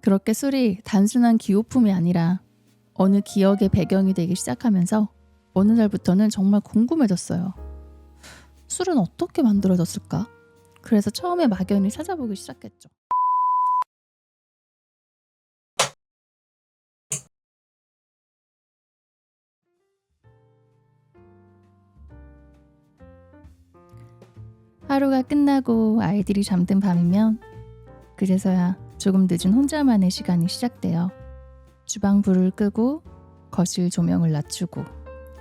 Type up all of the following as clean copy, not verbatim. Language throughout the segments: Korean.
그렇게 술이 단순한 기호품이 아니라 어느 기억의 배경이 되기 시작하면서 어느 날부터는 정말 궁금해졌어요. 술은 어떻게 만들어졌을까? 그래서 처음에 막연히 찾아보기 시작했죠. 하루가 끝나고 아이들이 잠든 밤이면 그제서야 조금 늦은 혼자만의 시간이 시작돼요. 주방 불을 끄고 거실 조명을 낮추고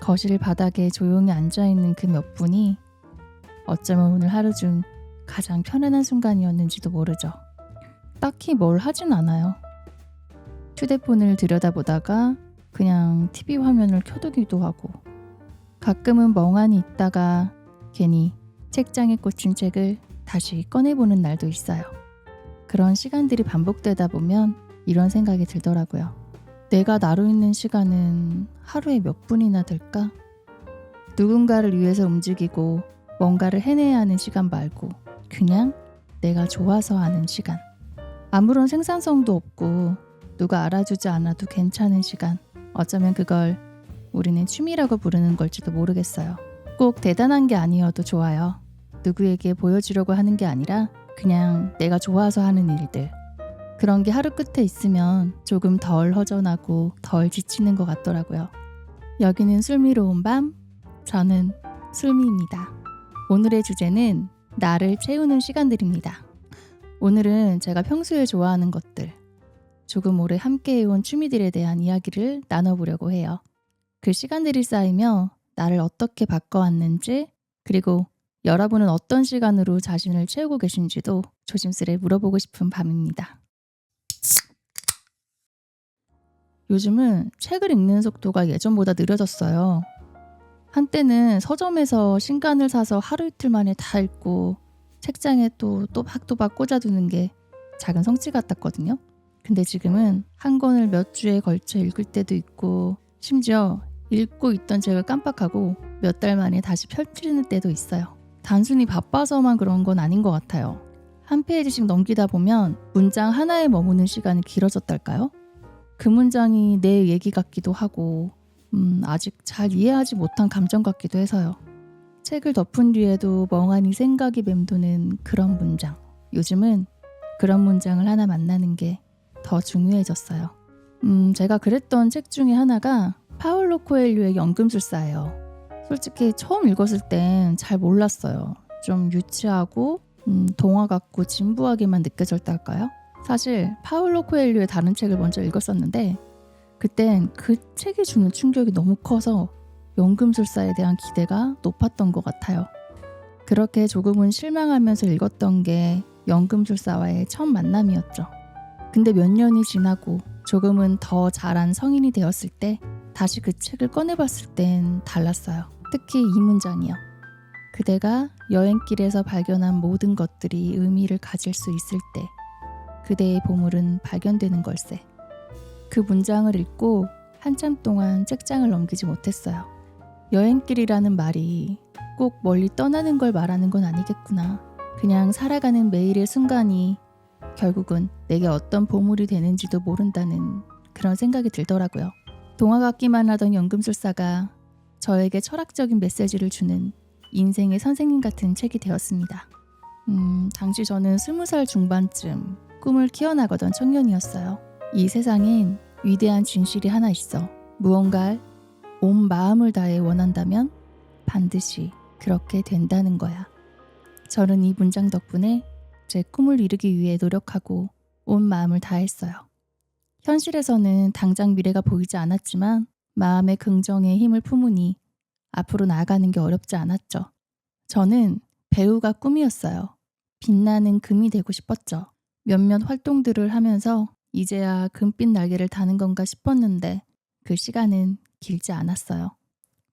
거실 바닥에 조용히 앉아있는 그 몇 분이 어쩌면 오늘 하루 중 가장 편안한 순간이었는지도 모르죠. 딱히 뭘 하진 않아요. 휴대폰을 들여다보다가 그냥 TV 화면을 켜두기도 하고, 가끔은 멍하니 있다가 괜히 책장에 꽂힌 책을 다시 꺼내보는 날도 있어요. 그런 시간들이 반복되다 보면 이런 생각이 들더라고요. 내가 나로 있는 시간은 하루에 몇 분이나 될까? 누군가를 위해서 움직이고 뭔가를 해내야 하는 시간 말고 그냥 내가 좋아서 하는 시간. 아무런 생산성도 없고 누가 알아주지 않아도 괜찮은 시간. 어쩌면 그걸 우리는 취미라고 부르는 걸지도 모르겠어요. 꼭 대단한 게 아니어도 좋아요. 누구에게 보여주려고 하는 게 아니라 그냥 내가 좋아서 하는 일들. 그런 게 하루 끝에 있으면 조금 덜 허전하고 덜 지치는 것 같더라고요. 여기는 술미로운 밤, 저는 술미입니다. 오늘의 주제는 나를 채우는 시간들입니다. 오늘은 제가 평소에 좋아하는 것들, 조금 오래 함께해온 취미들에 대한 이야기를 나눠보려고 해요. 그 시간들이 쌓이며 나를 어떻게 바꿔왔는지, 그리고 여러분은 어떤 시간으로 자신을 채우고 계신지도 조심스레 물어보고 싶은 밤입니다. 요즘은 책을 읽는 속도가 예전보다 느려졌어요. 한때는 서점에서 신간을 사서 하루 이틀 만에 다 읽고 책장에 또 또박또박 꽂아두는 게 작은 성취 같았거든요. 근데 지금은 한 권을 몇 주에 걸쳐 읽을 때도 있고, 심지어 읽고 있던 책을 깜빡하고 몇 달 만에 다시 펼치는 때도 있어요. 단순히 바빠서만 그런 건 아닌 것 같아요. 한 페이지씩 넘기다 보면 문장 하나에 머무는 시간이 길어졌달까요? 그 문장이 내 얘기 같기도 하고 아직 잘 이해하지 못한 감정 같기도 해서요. 책을 덮은 뒤에도 멍하니 생각이 맴도는 그런 문장. 요즘은 그런 문장을 하나 만나는 게 더 중요해졌어요. 제가 그랬던 책 중에 하나가 파울로 코엘료의 연금술사예요. 솔직히 처음 읽었을 땐 잘 몰랐어요. 좀 유치하고 동화 같고 진부하게만 느껴졌달까요? 사실 파울로 코엘료의 다른 책을 먼저 읽었었는데 그땐 그 책이 주는 충격이 너무 커서 연금술사에 대한 기대가 높았던 것 같아요. 그렇게 조금은 실망하면서 읽었던 게 연금술사와의 첫 만남이었죠. 근데 몇 년이 지나고 조금은 더 자란 성인이 되었을 때 다시 그 책을 꺼내봤을 땐 달랐어요. 특히 이 문장이요. 그대가 여행길에서 발견한 모든 것들이 의미를 가질 수 있을 때 그대의 보물은 발견되는 걸세. 그 문장을 읽고 한참 동안 책장을 넘기지 못했어요. 여행길이라는 말이 꼭 멀리 떠나는 걸 말하는 건 아니겠구나. 그냥 살아가는 매일의 순간이 결국은 내게 어떤 보물이 되는지도 모른다는 그런 생각이 들더라고요. 동화 같기만 하던 연금술사가 저에게 철학적인 메시지를 주는 인생의 선생님 같은 책이 되었습니다. 당시 저는 20살 중반쯤 꿈을 키워나가던 청년이었어요. 이 세상엔 위대한 진실이 하나 있어. 무언가를 온 마음을 다해 원한다면 반드시 그렇게 된다는 거야. 저는 이 문장 덕분에 제 꿈을 이루기 위해 노력하고 온 마음을 다했어요. 현실에서는 당장 미래가 보이지 않았지만 마음의 긍정에 힘을 품으니 앞으로 나아가는 게 어렵지 않았죠. 저는 배우가 꿈이었어요. 빛나는 금이 되고 싶었죠. 몇몇 활동들을 하면서 이제야 금빛 날개를 다는 건가 싶었는데 그 시간은 길지 않았어요.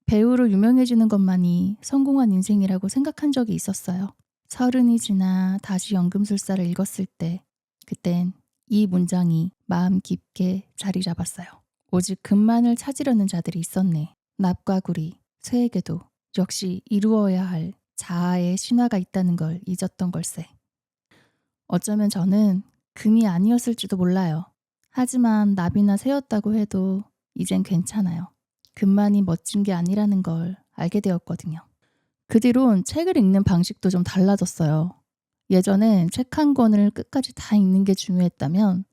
배우로 유명해지는 것만이 성공한 인생이라고 생각한 적이 있었어요. 30이 지나 다시 연금술사를 읽었을 때 그땐 이 문장이 마음 깊게 자리 잡았어요. 오직 금만을 찾으려는 자들이 있었네. 납과 구리, 쇠에게도 역시 이루어야 할 자아의 신화가 있다는 걸 잊었던 걸세. 어쩌면 저는 금이 아니었을지도 몰라요. 하지만 나비나 새였다고 해도 이젠 괜찮아요. 금만이 멋진 게 아니라는 걸 알게 되었거든요. 그 뒤론 책을 읽는 방식도 좀 달라졌어요. 예전엔 책 한 권을 끝까지 다 읽는 게 중요했다면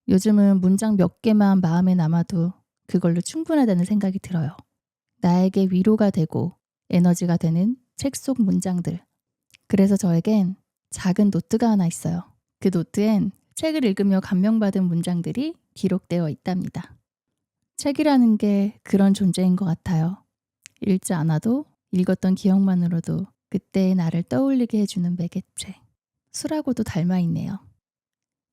요즘은 문장 몇 개만 마음에 남아도 그걸로 충분하다는 생각이 들어요. 나에게 위로가 되고 에너지가 되는 책 속 문장들. 그래서 저에겐 작은 노트가 하나 있어요. 그 노트엔 책을 읽으며 감명받은 문장들이 기록되어 있답니다. 책이라는 게 그런 존재인 것 같아요. 읽지 않아도 읽었던 기억만으로도 그때의 나를 떠올리게 해주는 매개체. 술하고도 닮아 있네요.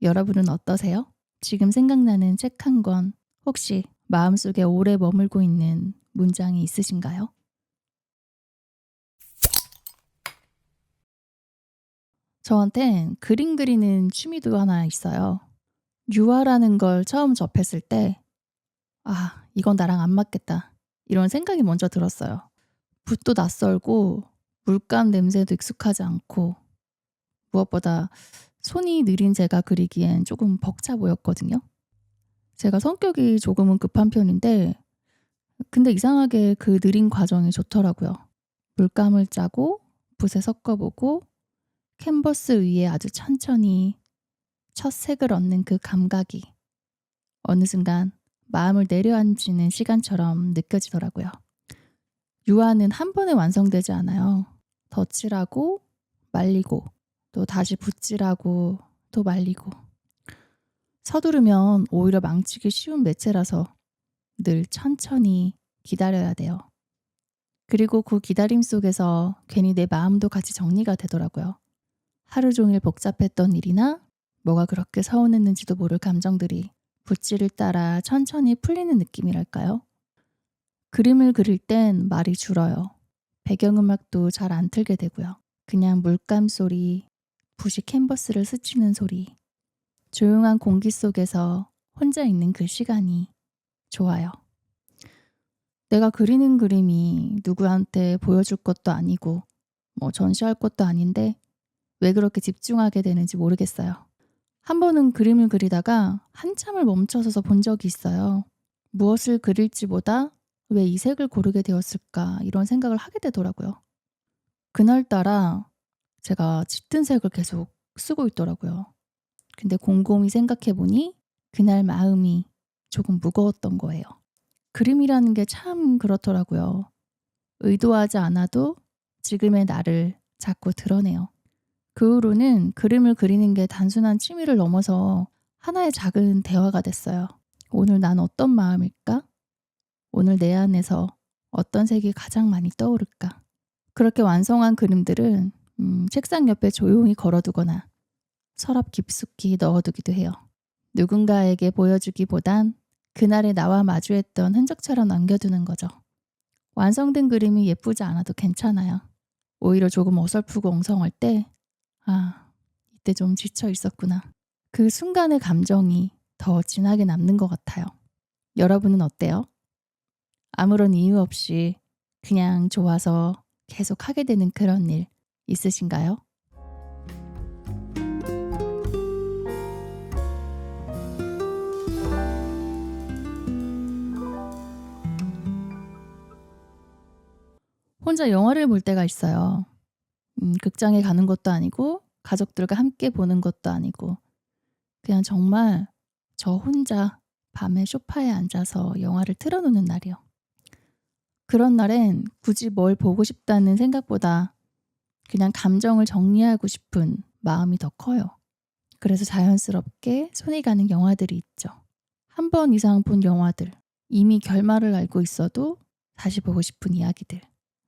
여러분은 어떠세요? 지금 생각나는 책 한 권, 혹시 마음속에 오래 머물고 있는 문장이 있으신가요? 저한텐 그림 그리는 취미도 하나 있어요. 유화라는 걸 처음 접했을 때, 이건 나랑 안 맞겠다. 이런 생각이 먼저 들었어요. 붓도 낯설고, 물감 냄새도 익숙하지 않고, 무엇보다 손이 느린 제가 그리기엔 조금 벅차 보였거든요. 제가 성격이 조금은 급한 편인데, 근데 이상하게 그 느린 과정이 좋더라고요. 물감을 짜고, 붓에 섞어보고, 캔버스 위에 아주 천천히 첫 색을 얻는 그 감각이 어느 순간 마음을 내려앉히는 시간처럼 느껴지더라고요. 유화는 한 번에 완성되지 않아요. 덧칠하고 말리고 또 다시 붓질하고 또 말리고. 서두르면 오히려 망치기 쉬운 매체라서 늘 천천히 기다려야 돼요. 그리고 그 기다림 속에서 괜히 내 마음도 같이 정리가 되더라고요. 하루 종일 복잡했던 일이나 뭐가 그렇게 서운했는지도 모를 감정들이 붓질을 따라 천천히 풀리는 느낌이랄까요? 그림을 그릴 땐 말이 줄어요. 배경음악도 잘 안 틀게 되고요. 그냥 물감 소리, 붓이 캔버스를 스치는 소리, 조용한 공기 속에서 혼자 있는 그 시간이 좋아요. 내가 그리는 그림이 누구한테 보여줄 것도 아니고 전시할 것도 아닌데 왜 그렇게 집중하게 되는지 모르겠어요. 한 번은 그림을 그리다가 한참을 멈춰서서 본 적이 있어요. 무엇을 그릴지보다 왜 이 색을 고르게 되었을까 이런 생각을 하게 되더라고요. 그날따라 제가 짙은 색을 계속 쓰고 있더라고요. 근데 곰곰이 생각해 보니 그날 마음이 조금 무거웠던 거예요. 그림이라는 게 참 그렇더라고요. 의도하지 않아도 지금의 나를 자꾸 드러내요. 그 후로는 그림을 그리는 게 단순한 취미를 넘어서 하나의 작은 대화가 됐어요. 오늘 난 어떤 마음일까? 오늘 내 안에서 어떤 색이 가장 많이 떠오를까? 그렇게 완성한 그림들은 책상 옆에 조용히 걸어두거나 서랍 깊숙이 넣어두기도 해요. 누군가에게 보여주기보단 그날의 나와 마주했던 흔적처럼 남겨두는 거죠. 완성된 그림이 예쁘지 않아도 괜찮아요. 오히려 조금 어설프고 엉성할 때 이때 좀 지쳐 있었구나. 그 순간의 감정이 더 진하게 남는 것 같아요. 여러분은 어때요? 아무런 이유 없이 그냥 좋아서 계속 하게 되는 그런 일 있으신가요? 혼자 영화를 볼 때가 있어요. 극장에 가는 것도 아니고 가족들과 함께 보는 것도 아니고 그냥 정말 저 혼자 밤에 소파에 앉아서 영화를 틀어놓는 날이요. 그런 날엔 굳이 뭘 보고 싶다는 생각보다 그냥 감정을 정리하고 싶은 마음이 더 커요. 그래서 자연스럽게 손이 가는 영화들이 있죠. 한 번 이상 본 영화들, 이미 결말을 알고 있어도 다시 보고 싶은 이야기들.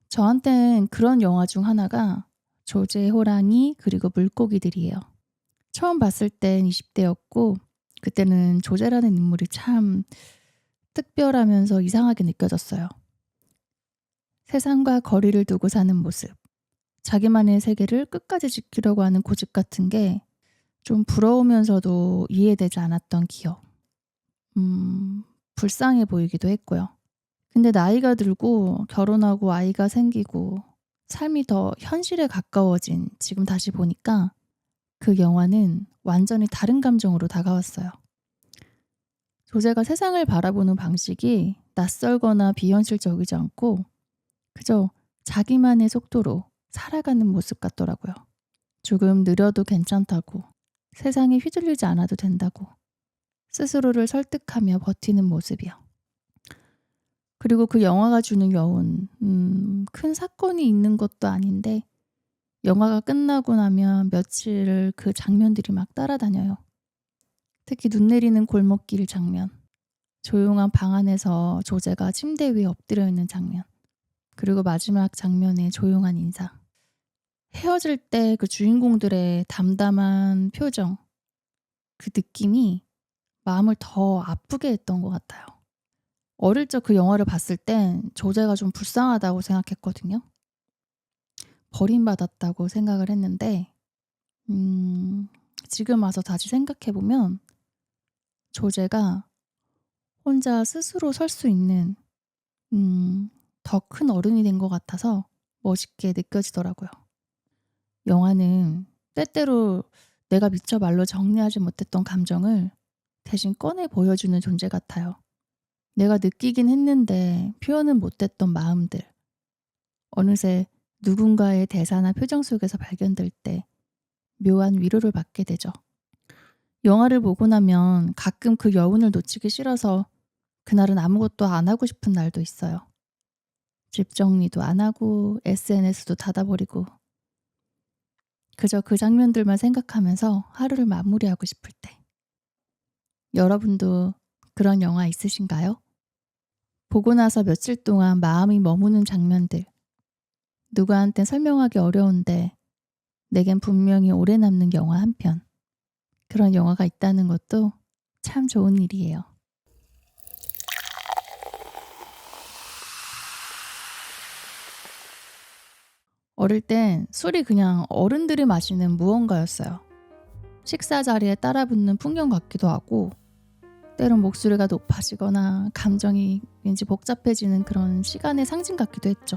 저한텐 그런 영화 중 하나가 조제 호랑이 그리고 물고기들이에요. 처음 봤을 땐 20대였고 그때는 조제라는 인물이 참 특별하면서 이상하게 느껴졌어요. 세상과 거리를 두고 사는 모습, 자기만의 세계를 끝까지 지키려고 하는 고집 같은 게 좀 부러우면서도 이해되지 않았던 기억. 불쌍해 보이기도 했고요. 근데 나이가 들고 결혼하고 아이가 생기고 삶이 더 현실에 가까워진 지금 다시 보니까 그 영화는 완전히 다른 감정으로 다가왔어요. 조제가 세상을 바라보는 방식이 낯설거나 비현실적이지 않고 그저 자기만의 속도로 살아가는 모습 같더라고요. 조금 느려도 괜찮다고, 세상에 휘둘리지 않아도 된다고, 스스로를 설득하며 버티는 모습이요. 그리고 그 영화가 주는 여운, 큰 사건이 있는 것도 아닌데 영화가 끝나고 나면 며칠을 그 장면들이 막 따라다녀요. 특히 눈 내리는 골목길 장면, 조용한 방 안에서 조제가 침대 위에 엎드려 있는 장면, 그리고 마지막 장면의 조용한 인사. 헤어질 때 그 주인공들의 담담한 표정, 그 느낌이 마음을 더 아프게 했던 것 같아요. 어릴 적 그 영화를 봤을 땐 조제가 좀 불쌍하다고 생각했거든요. 버림받았다고 생각을 했는데 지금 와서 다시 생각해보면 조제가 혼자 스스로 설 수 있는 더 큰 어른이 된 것 같아서 멋있게 느껴지더라고요. 영화는 때때로 내가 미처 말로 정리하지 못했던 감정을 대신 꺼내 보여주는 존재 같아요. 내가 느끼긴 했는데 표현은 못했던 마음들. 어느새 누군가의 대사나 표정 속에서 발견될 때 묘한 위로를 받게 되죠. 영화를 보고 나면 가끔 그 여운을 놓치기 싫어서 그날은 아무것도 안 하고 싶은 날도 있어요. 집 정리도 안 하고 SNS도 닫아버리고 그저 그 장면들만 생각하면서 하루를 마무리하고 싶을 때. 여러분도 그런 영화 있으신가요? 보고 나서 며칠 동안 마음이 머무는 장면들. 누구한테 설명하기 어려운데 내겐 분명히 오래 남는 영화 한 편. 그런 영화가 있다는 것도 참 좋은 일이에요. 어릴 땐 술이 그냥 어른들이 마시는 무언가였어요. 식사 자리에 따라붙는 풍경 같기도 하고 때론 목소리가 높아지거나 감정이 왠지 복잡해지는 그런 시간의 상징 같기도 했죠.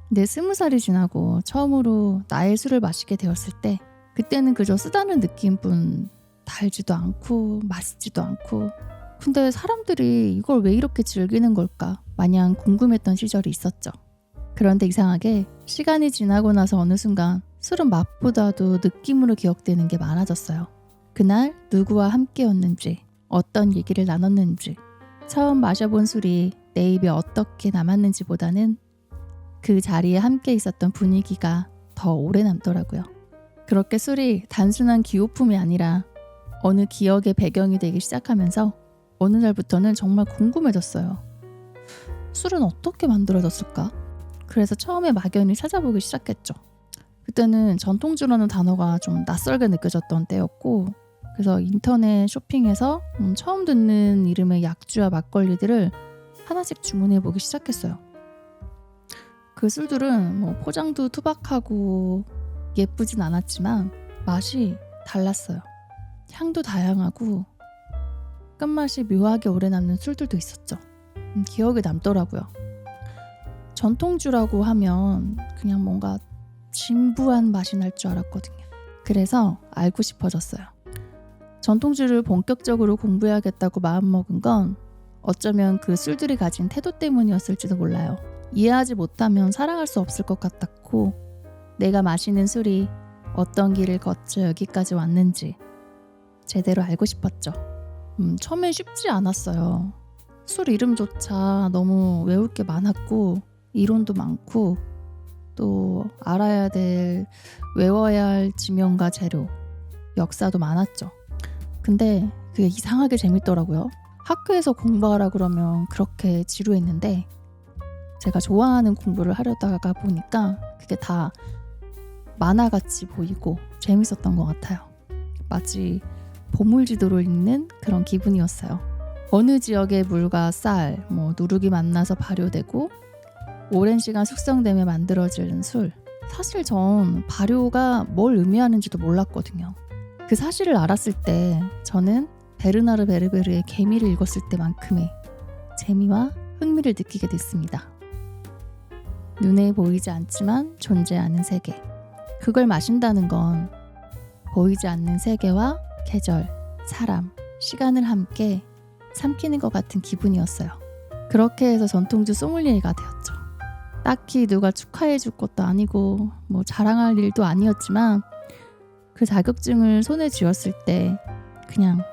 근데 20살이 지나고 처음으로 나의 술을 마시게 되었을 때 그때는 그저 쓰다는 느낌뿐 달지도 않고 맛있지도 않고 근데 사람들이 이걸 왜 이렇게 즐기는 걸까 마냥 궁금했던 시절이 있었죠. 그런데 이상하게 시간이 지나고 나서 어느 순간 술은 맛보다도 느낌으로 기억되는 게 많아졌어요. 그날 누구와 함께였는지, 어떤 얘기를 나눴는지, 처음 마셔본 술이 내 입에 어떻게 남았는지보다는 그 자리에 함께 있었던 분위기가 더 오래 남더라고요. 그렇게 술이 단순한 기호품이 아니라 어느 기억의 배경이 되기 시작하면서 어느 날부터는 정말 궁금해졌어요. 술은 어떻게 만들어졌을까? 그래서 처음에 막연히 찾아보기 시작했죠. 그때는 전통주라는 단어가 좀 낯설게 느껴졌던 때였고 그래서 인터넷 쇼핑에서 처음 듣는 이름의 약주와 막걸리들을 하나씩 주문해보기 시작했어요. 그 술들은 포장도 투박하고 예쁘진 않았지만 맛이 달랐어요. 향도 다양하고 끝맛이 묘하게 오래 남는 술들도 있었죠. 기억에 남더라고요. 전통주라고 하면 그냥 뭔가 진부한 맛이 날 줄 알았거든요. 그래서 알고 싶어졌어요. 전통주를 본격적으로 공부해야겠다고 마음먹은 건 어쩌면 그 술들이 가진 태도 때문이었을지도 몰라요. 이해하지 못하면 사랑할 수 없을 것 같았고 내가 마시는 술이 어떤 길을 거쳐 여기까지 왔는지 제대로 알고 싶었죠. 처음엔 쉽지 않았어요. 술 이름조차 너무 외울 게 많았고 이론도 많고 또 알아야 될 외워야 할 지명과 재료, 역사도 많았죠. 근데 그게 이상하게 재밌더라고요. 학교에서 공부하라 그러면 그렇게 지루했는데 제가 좋아하는 공부를 하려다가 보니까 그게 다 만화같이 보이고 재밌었던 것 같아요. 마치 보물지도를 읽는 그런 기분이었어요. 어느 지역의 물과 쌀, 누룩이 만나서 발효되고 오랜 시간 숙성되며 만들어지는 술. 사실 전 발효가 뭘 의미하는지도 몰랐거든요. 그 사실을 알았을 때 저는 베르나르 베르베르의 개미를 읽었을 때만큼의 재미와 흥미를 느끼게 됐습니다. 눈에 보이지 않지만 존재하는 세계. 그걸 마신다는 건 보이지 않는 세계와 계절, 사람, 시간을 함께 삼키는 것 같은 기분이었어요. 그렇게 해서 전통주 소믈리에가 되었죠. 딱히 누가 축하해 줄 것도 아니고 뭐 자랑할 일도 아니었지만 그 자격증을 손에 쥐었을 때 그냥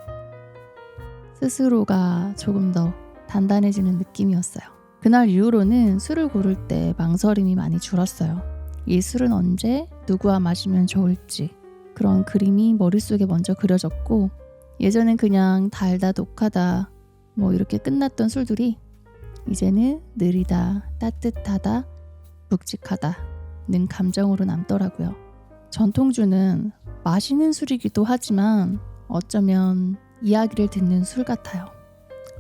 스스로가 조금 더 단단해지는 느낌이었어요. 그날 이후로는 술을 고를 때 망설임이 많이 줄었어요. 이 술은 언제 누구와 마시면 좋을지 그런 그림이 머릿속에 먼저 그려졌고, 예전엔 그냥 달다 독하다 뭐 이렇게 끝났던 술들이 이제는 느리다 따뜻하다 묵직하다는 감정으로 남더라고요. 전통주는 마시는 술이기도 하지만 어쩌면 이야기를 듣는 술 같아요.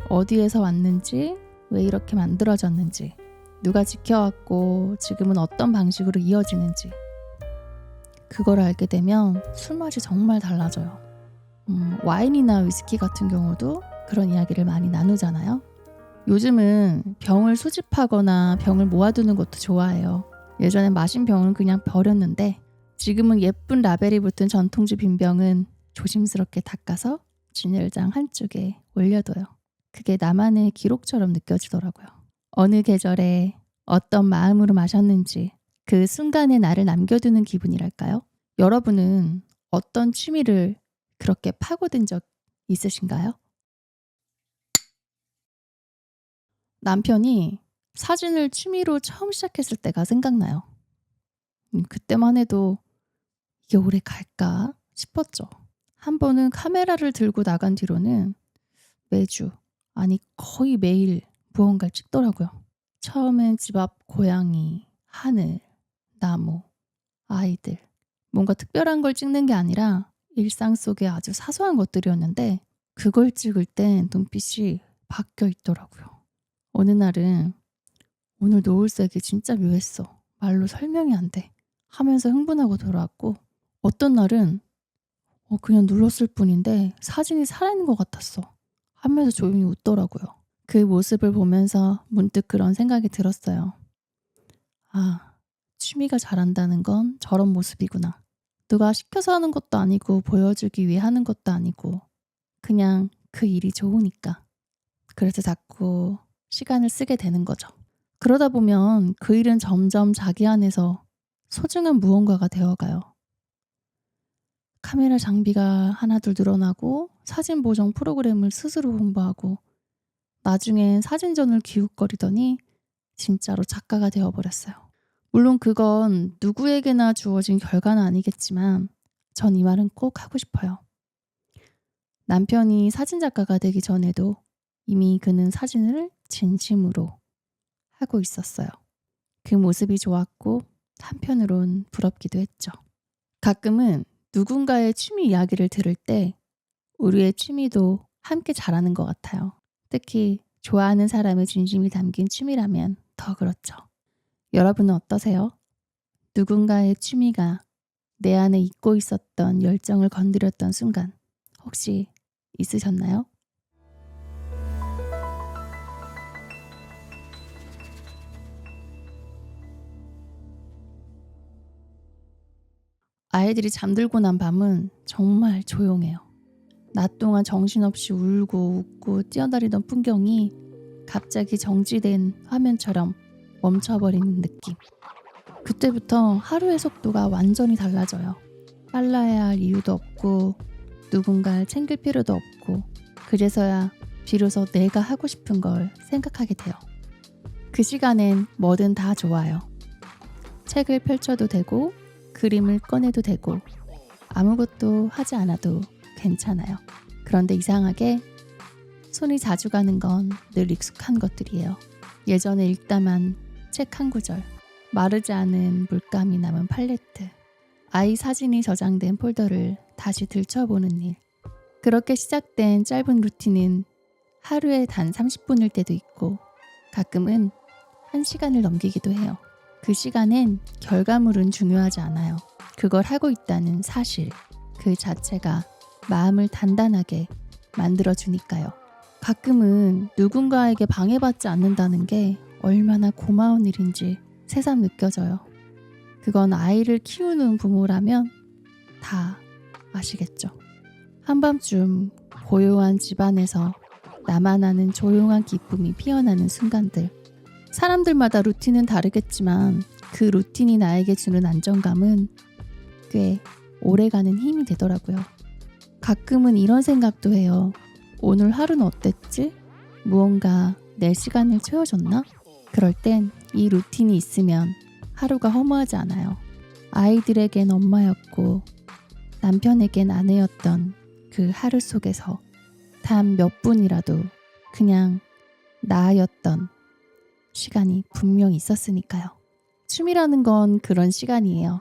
어디에서 왔는지, 왜 이렇게 만들어졌는지, 누가 지켜왔고 지금은 어떤 방식으로 이어지는지, 그걸 알게 되면 술맛이 정말 달라져요. 와인이나 위스키 같은 경우도 그런 이야기를 많이 나누잖아요. 요즘은 병을 수집하거나 병을 모아두는 것도 좋아해요. 예전엔 마신 병은 그냥 버렸는데 지금은 예쁜 라벨이 붙은 전통주 빈병은 조심스럽게 닦아서 진열장 한쪽에 올려둬요. 그게 나만의 기록처럼 느껴지더라고요. 어느 계절에 어떤 마음으로 마셨는지 그 순간의 나를 남겨두는 기분이랄까요? 여러분은 어떤 취미를 그렇게 파고든 적 있으신가요? 남편이 사진을 취미로 처음 시작했을 때가 생각나요. 그때만 해도 이게 오래 갈까 싶었죠. 한 번은 카메라를 들고 나간 뒤로는 매주, 아니 거의 매일 무언가를 찍더라고요. 처음엔 집 앞 고양이, 하늘, 나무, 아이들, 뭔가 특별한 걸 찍는 게 아니라 일상 속의 아주 사소한 것들이었는데 그걸 찍을 땐 눈빛이 바뀌어 있더라고요. 어느 날은 오늘 노을색이 진짜 묘했어. 말로 설명이 안 돼. 하면서 흥분하고 돌아왔고, 어떤 날은 그냥 눌렀을 뿐인데 사진이 살아있는 것 같았어. 하면서 조용히 웃더라고요. 그 모습을 보면서 문득 그런 생각이 들었어요. 아, 취미가 잘한다는 건 저런 모습이구나. 누가 시켜서 하는 것도 아니고 보여주기 위해 하는 것도 아니고 그냥 그 일이 좋으니까. 그래서 자꾸 시간을 쓰게 되는 거죠. 그러다 보면 그 일은 점점 자기 안에서 소중한 무언가가 되어가요. 카메라 장비가 하나둘 늘어나고 사진 보정 프로그램을 스스로 공부하고 나중엔 사진전을 기웃거리더니 진짜로 작가가 되어버렸어요. 물론 그건 누구에게나 주어진 결과는 아니겠지만 전 이 말은 꼭 하고 싶어요. 남편이 사진작가가 되기 전에도 이미 그는 사진을 진심으로 하고 있었어요. 그 모습이 좋았고 한편으론 부럽기도 했죠. 가끔은 누군가의 취미 이야기를 들을 때 우리의 취미도 함께 자라는 것 같아요. 특히 좋아하는 사람의 진심이 담긴 취미라면 더 그렇죠. 여러분은 어떠세요? 누군가의 취미가 내 안에 잊고 있었던 열정을 건드렸던 순간 혹시 있으셨나요? 아이들이 잠들고 난 밤은 정말 조용해요. 낮 동안 정신없이 울고 웃고 뛰어다니던 풍경이 갑자기 정지된 화면처럼 멈춰버리는 느낌. 그때부터 하루의 속도가 완전히 달라져요. 빨라야 할 이유도 없고 누군가를 챙길 필요도 없고 그래서야 비로소 내가 하고 싶은 걸 생각하게 돼요. 그 시간엔 뭐든 다 좋아요. 책을 펼쳐도 되고 그림을 꺼내도 되고 아무것도 하지 않아도 괜찮아요. 그런데 이상하게 손이 자주 가는 건 늘 익숙한 것들이에요. 예전에 읽다만 책 한 구절, 마르지 않은 물감이 남은 팔레트, 아이 사진이 저장된 폴더를 다시 들춰보는 일. 그렇게 시작된 짧은 루틴은 하루에 단 30분일 때도 있고 가끔은 1시간을 넘기기도 해요. 그 시간엔 결과물은 중요하지 않아요. 그걸 하고 있다는 사실, 그 자체가 마음을 단단하게 만들어주니까요. 가끔은 누군가에게 방해받지 않는다는 게 얼마나 고마운 일인지 새삼 느껴져요. 그건 아이를 키우는 부모라면 다 아시겠죠. 한밤중 고요한 집안에서 나만 아는 조용한 기쁨이 피어나는 순간들. 사람들마다 루틴은 다르겠지만 그 루틴이 나에게 주는 안정감은 꽤 오래가는 힘이 되더라고요. 가끔은 이런 생각도 해요. 오늘 하루는 어땠지? 무언가 내 시간을 채워줬나? 그럴 땐 이 루틴이 있으면 하루가 허무하지 않아요. 아이들에겐 엄마였고 남편에겐 아내였던 그 하루 속에서 단 몇 분이라도 그냥 나였던 시간이 분명히 있었으니까요. 춤이라는 건 그런 시간이에요.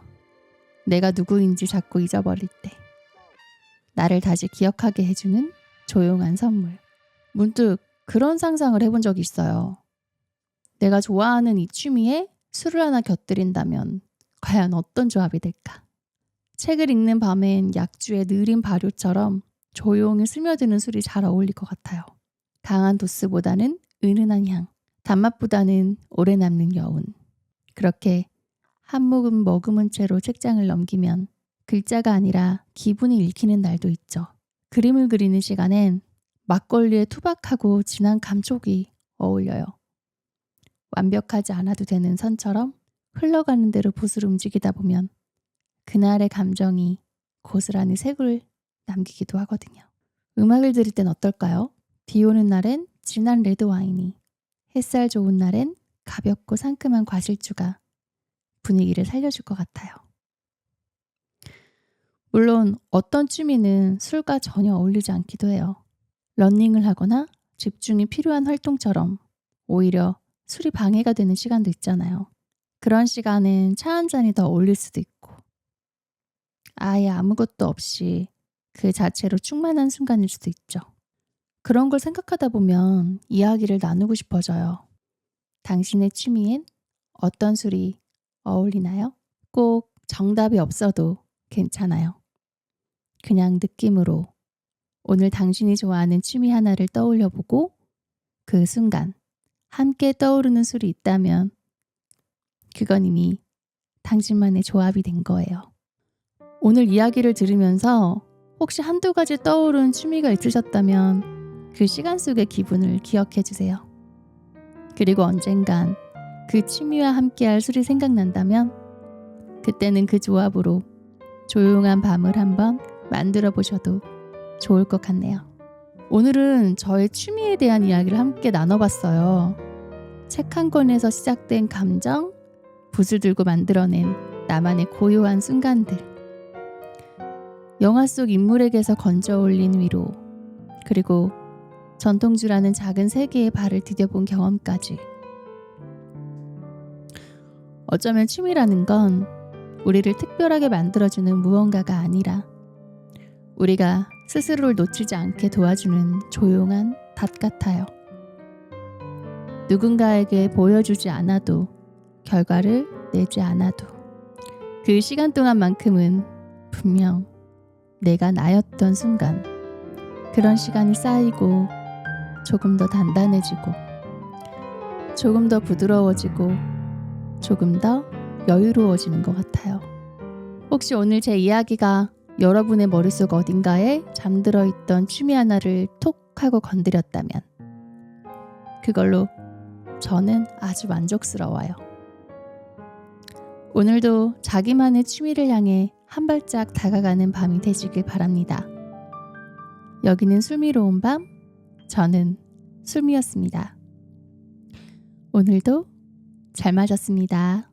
내가 누구인지 자꾸 잊어버릴 때 나를 다시 기억하게 해주는 조용한 선물. 문득 그런 상상을 해본 적이 있어요. 내가 좋아하는 이 취미에 술을 하나 곁들인다면 과연 어떤 조합이 될까? 책을 읽는 밤엔 약주의 느린 발효처럼 조용히 스며드는 술이 잘 어울릴 것 같아요. 강한 도수보다는 은은한 향, 단맛보다는 오래 남는 여운. 그렇게 한 모금 머금은 채로 책장을 넘기면 글자가 아니라 기분이 읽히는 날도 있죠. 그림을 그리는 시간엔 막걸리의 투박하고 진한 감촉이 어울려요. 완벽하지 않아도 되는 선처럼 흘러가는 대로 붓을 움직이다 보면 그날의 감정이 고스란히 색을 남기기도 하거든요. 음악을 들을 땐 어떨까요? 비 오는 날엔 진한 레드 와인이, 햇살 좋은 날엔 가볍고 상큼한 과실주가 분위기를 살려줄 것 같아요. 물론 어떤 취미는 술과 전혀 어울리지 않기도 해요. 러닝을 하거나 집중이 필요한 활동처럼 오히려 술이 방해가 되는 시간도 있잖아요. 그런 시간은 차 한 잔이 더 어울릴 수도 있고 아예 아무것도 없이 그 자체로 충만한 순간일 수도 있죠. 그런 걸 생각하다 보면 이야기를 나누고 싶어져요. 당신의 취미엔 어떤 술이 어울리나요? 꼭 정답이 없어도 괜찮아요. 그냥 느낌으로 오늘 당신이 좋아하는 취미 하나를 떠올려 보고 그 순간 함께 떠오르는 술이 있다면 그건 이미 당신만의 조합이 된 거예요. 오늘 이야기를 들으면서 혹시 한두 가지 떠오른 취미가 있으셨다면 그 시간 속의 기분을 기억해 주세요. 그리고 언젠간 그 취미와 함께할 술이 생각난다면 그때는 그 조합으로 조용한 밤을 한번 만들어 보셔도 좋을 것 같네요. 오늘은 저의 취미에 대한 이야기를 함께 나눠봤어요. 책 한 권에서 시작된 감정, 붓을 들고 만들어낸 나만의 고요한 순간들, 영화 속 인물에게서 건져올린 위로, 그리고 전통주라는 작은 세계에 발을 디뎌본 경험까지. 어쩌면 취미라는 건 우리를 특별하게 만들어주는 무언가가 아니라 우리가 스스로를 놓치지 않게 도와주는 조용한 닷 같아요. 누군가에게 보여주지 않아도 결과를 내지 않아도 그 시간 동안만큼은 분명 내가 나였던 순간, 그런 시간이 쌓이고 조금 더 단단해지고 조금 더 부드러워지고 조금 더 여유로워지는 것 같아요. 혹시 오늘 제 이야기가 여러분의 머릿속 어딘가에 잠들어 있던 취미 하나를 톡 하고 건드렸다면 그걸로 저는 아주 만족스러워요. 오늘도 자기만의 취미를 향해 한 발짝 다가가는 밤이 되시길 바랍니다. 여기는 술미로운 밤, 저는 술미였습니다. 오늘도 잘 마셨습니다.